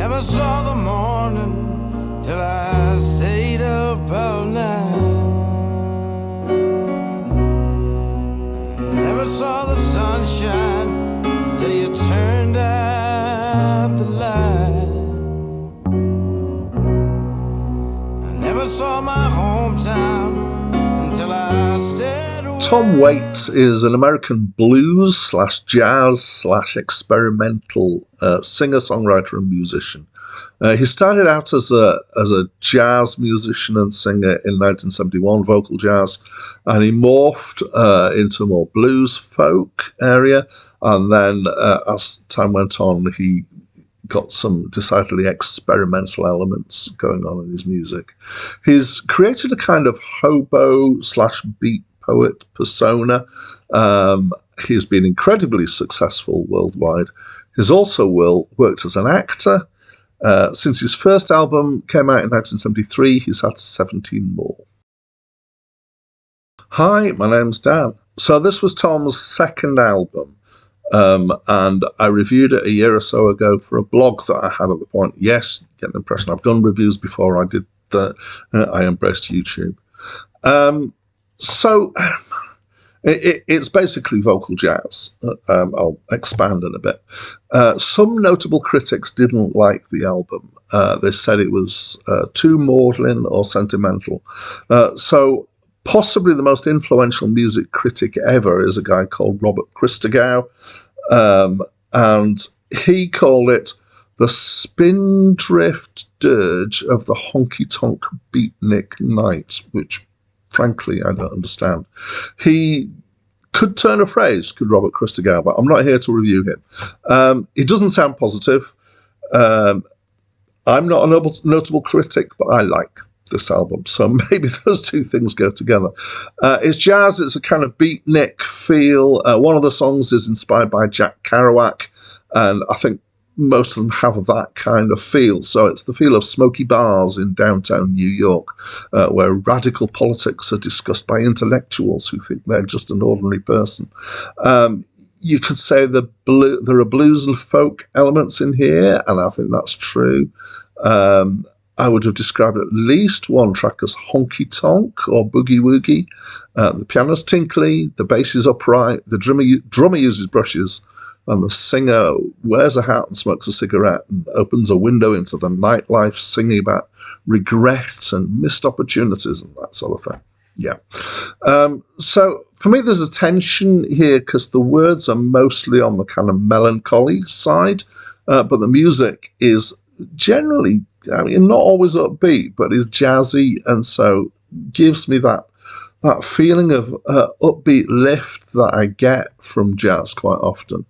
never saw the morning till I stayed up all night. Never saw the sunshine till you turned out the light. I never saw my hometown until I stared away. Tom Waits is an American blues slash jazz slash experimental singer-songwriter and musician. He started out as a jazz musician and singer in 1971, vocal jazz, and he morphed into a more blues folk area. And then as time went on, he got some decidedly experimental elements going on in his music. He's created a kind of hobo slash beat poet persona. He's been incredibly successful worldwide. He's also worked as an actor. Since his first album came out in 1973, he's had 17 more. Hi, my name's Dan. So this was Tom's second album, and I reviewed it a year or so ago for a blog that I had at the point. Yes, you get the impression I've done reviews before I did that. I embraced YouTube. So it's basically vocal jazz. I'll expand in a bit. Some notable critics didn't like the album. They said it was too maudlin or sentimental. So possibly the most influential music critic ever is a guy called Robert Christgau, and he called it the spindrift dirge of the honky-tonk beatnik night, which frankly I don't understand. He could turn a phrase, could Robert Christgau, but I'm not here to review him. He doesn't sound positive. I'm not a notable critic, but I like this album, so maybe those two things go together. It's jazz, it's a kind of beatnik feel. One of the songs is inspired by Jack Kerouac, and I think most of them have that kind of feel. So it's the feel of Smoky bars in downtown New York, where radical politics are discussed by intellectuals who think they're just an ordinary person. You could say there are blues and folk elements in here, and I think that's true. I would have described at least one track as honky-tonk or boogie-woogie. The piano's tinkly, the bass is upright, the drummer uses brushes, and the singer wears a hat and smokes a cigarette and opens a window into the nightlife, singing about regret and missed opportunities and that sort of thing. Yeah. So for me, there's a tension here because the words are mostly on the kind of melancholy side, but the music is generally, I mean, not always upbeat, but is jazzy, and so gives me that feeling of upbeat lift that I get from jazz quite often.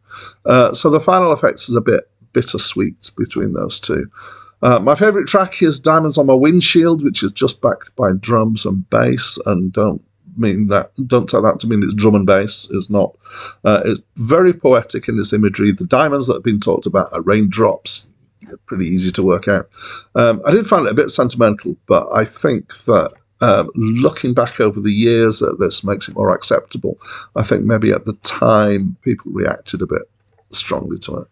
So the final effects is a bit bittersweet between those two. My favourite track is Diamonds on My Windshield, which is just backed by drums and bass, and don't take that to mean it's drum and bass. It's not. It's very poetic in its imagery. The diamonds that have been talked about are raindrops. Pretty easy to work out. I did find it a bit sentimental, but I think that looking back over the years at this makes it more acceptable. I think maybe at the time people reacted a bit strongly to it.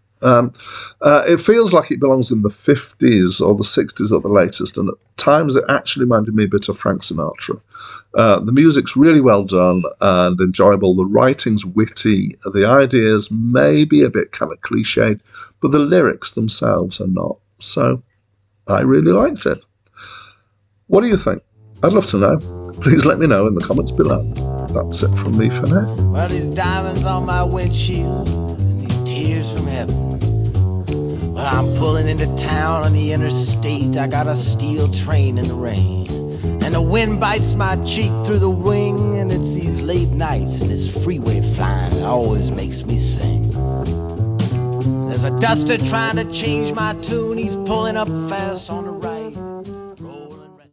It feels like it belongs in the 50s or the 60s at the latest, and at times it actually reminded me a bit of Frank Sinatra. The music's really well done and enjoyable. The writing's witty. The ideas may be a bit kind of cliched, but the lyrics themselves are not. So I really liked it. What do you think? I'd love to know. Please let me know in the comments below. That's it from me for now. Well, these diamonds on my windshield and these tears from heaven. Well, I'm pulling into town on the interstate. I got a steel train in the rain, and the wind bites my cheek through the wing, and it's these late nights and this freeway flying that always makes me sing. There's a duster trying to change my tune. He's pulling up fast on the